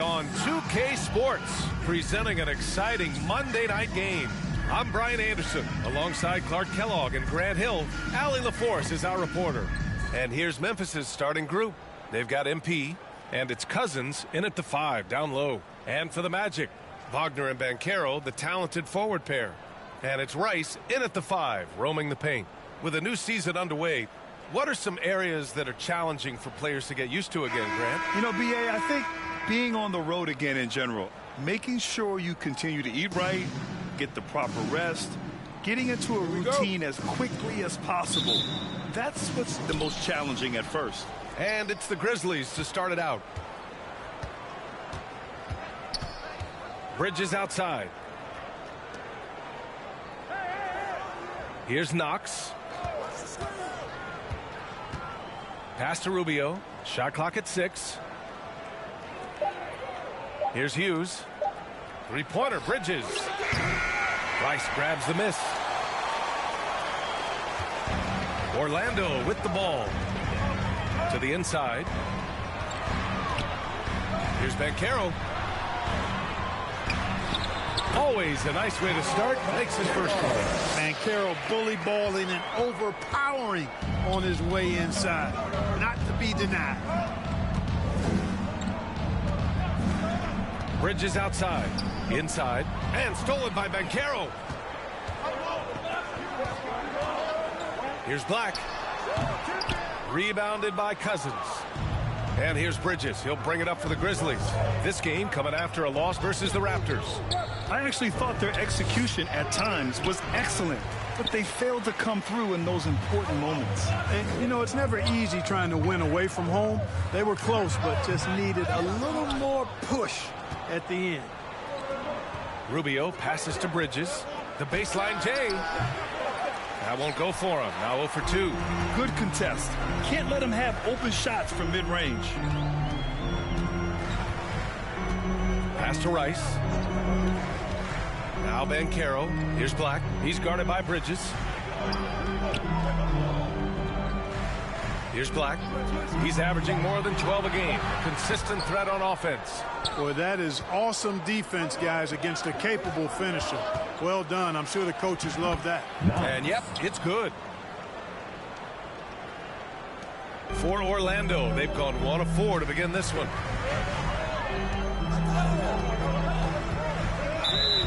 On 2K Sports, presenting an exciting Monday night game. I'm Brian Anderson, alongside Clark Kellogg and Grant Hill. Allie LaForce is our reporter. And here's Memphis's starting group. They've got MP, and it's Cousins in at the 5, down low. And for the Magic, Wagner and Banchero, the talented forward pair. And it's Rice in at the 5, roaming the paint. With a new season underway, what are some areas that are challenging for players to get used to again, Grant? You know, B.A., I think being on the road again in general, making sure you continue to eat right, get the proper rest, getting into a routine as quickly as possible. That's what's the most challenging at first. And it's the Grizzlies to start it out. Bridges outside. Here's Knox. Pass to Rubio. Shot clock at 6. Here's Hughes. Three-pointer, Bridges. Rice grabs the miss. Orlando with the ball. To the inside. Here's Banchero. Always a nice way to start. Makes his first one. Banchero bully balling and overpowering on his way inside. Not to be denied. Bridges outside. Inside. And stolen by Banchero. Here's Black. Rebounded by Cousins. And here's Bridges. He'll bring it up for the Grizzlies. This game coming after a loss versus the Raptors. I actually thought their execution at times was excellent, but they failed to come through in those important moments. And, you know, it's never easy trying to win away from home. They were close, but just needed a little more push at the end. Rubio passes to Bridges. The baseline J. That won't go for him. Now 0 for 2. Good contest. Can't let him have open shots from mid-range. Pass to Rice. Now Banchero. Here's Black. He's guarded by Bridges. Here's Black. He's averaging more than 12 a game. Consistent threat on offense. Boy, that is awesome defense, guys, against a capable finisher. Well done. I'm sure the coaches love that. And, yep, it's good. For Orlando, they've gone 1 of 4 to begin this one.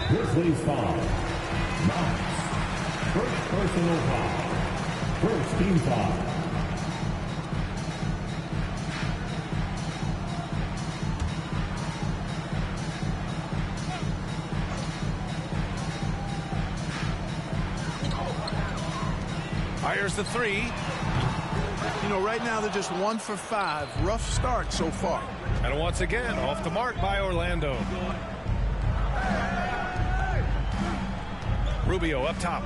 Grizzlies foul. Knox. First personal foul. First team foul. Fires the 3. You know, right now they're just 1 for 5. Rough start so far. And once again, off the mark by Orlando. Rubio up top.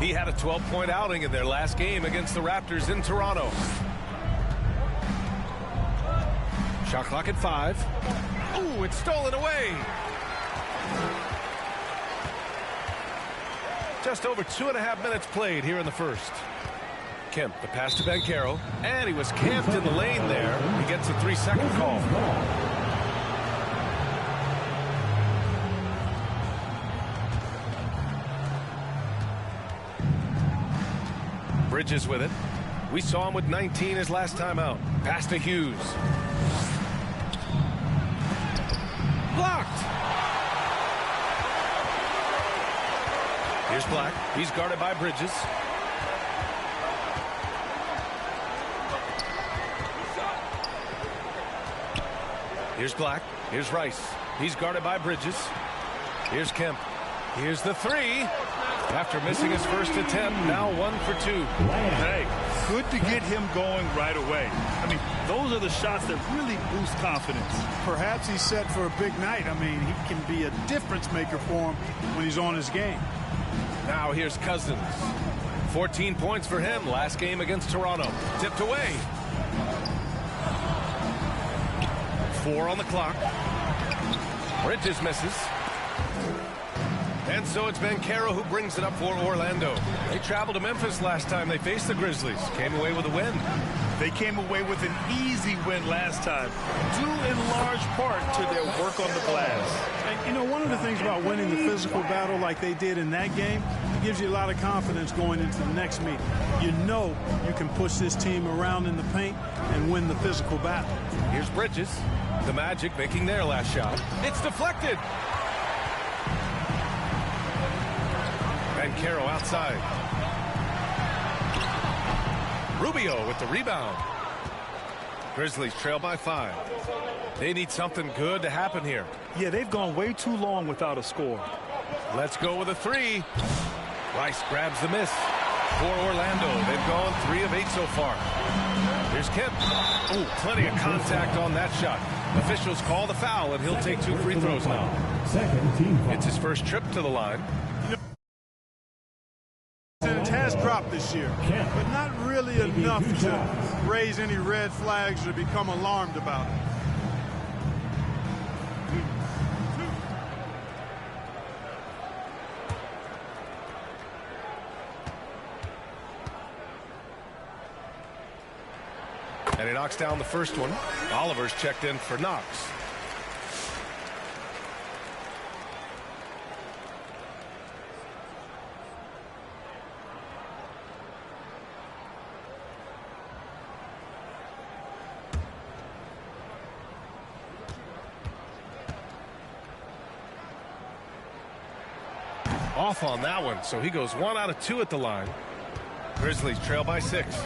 He had a 12-point outing in their last game against the Raptors in Toronto. Shot clock at 5. Ooh, it's stolen away. Just over 2.5 minutes played here in the first. Kemp, the pass to Banchero, and he was camped in the lane there. He gets a 3-second call. Bridges with it. We saw him with 19 his last time out. Pass to Hughes. Blocked. Here's Black. He's guarded by Bridges. Here's Black. Here's Rice. He's guarded by Bridges. Here's Kemp. Here's the 3. After missing his first attempt, now 1 for 2. Hey, good to get him going right away. I mean, those are the shots that really boost confidence. Perhaps he's set for a big night. I mean, he can be a difference maker for him when he's on his game. Now here's Cousins. 14 points for him last game against Toronto. Tipped away. 4 on the clock. Bridges misses. And so it's Banchero who brings it up for Orlando. They traveled to Memphis last time they faced the Grizzlies. Came away with a win. They came away with an easy win last time, due in large part to their work on the glass. And, you know, one of the things about winning the physical battle like they did in that game, it gives you a lot of confidence going into the next meeting. You know you can push this team around in the paint and win the physical battle. Here's Bridges. The Magic making their last shot. It's deflected. Banchero outside. Rubio with the rebound. Grizzlies trail by 5. They need something good to happen here. Yeah, they've gone way too long without a score. Let's go with a 3. Rice grabs the miss for Orlando. They've gone 3 of 8 so far. Here's Kemp. Ooh, plenty of contact on that shot. Officials call the foul, and he'll take 2 free throws now. Second team foul. It's his first trip to the line. It has dropped this year, but not really enough to raise any red flags or become alarmed about it. And he knocks down the first one. Oliver's checked in for Knox. Off on that one, so he goes 1 out of 2 at the line. Grizzlies trail by 6.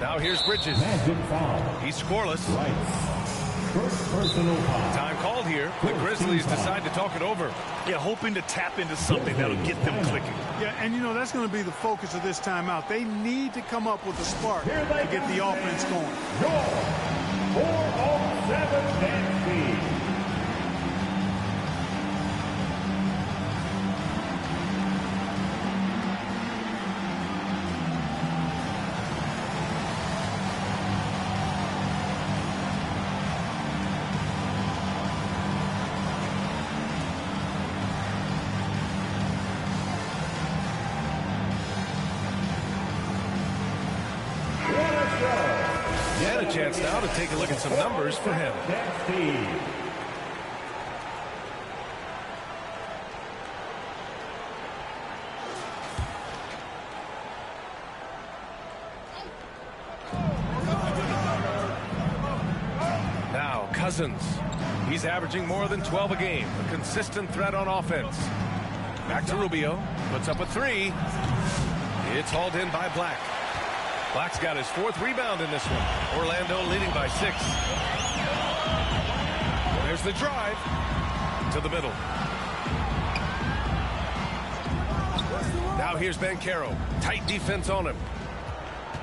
Now here's Bridges. Magic foul. He's scoreless. First personal foul. Time called here. The Grizzlies decide to talk it over. Yeah, hoping to tap into something that'll get them clicking. Yeah, and you know, that's going to be the focus of this timeout. They need to come up with a spark to get the offense going. Your 4-on-7 dance team. And a chance now to take a look at some numbers for him. Now Cousins. He's averaging more than 12 a game. A consistent threat on offense. Back to Rubio. Puts up a 3. It's hauled in by Black. Black's got his 4th rebound in this one. Orlando leading by 6. There's the drive to the middle. Now here's Banchero. Tight defense on him.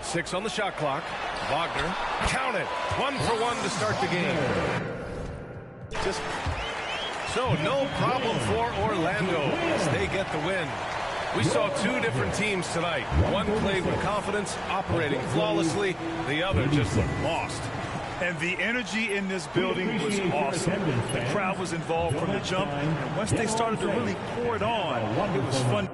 6 on the shot clock. Wagner. Count it. 1 for 1 to start the game. So no problem for Orlando as they get the win. We saw 2 different teams tonight. One played with confidence, operating flawlessly. The other just looked lost. And the energy in this building was awesome. The crowd was involved from the jump, and once they started to really pour it on, it was fun.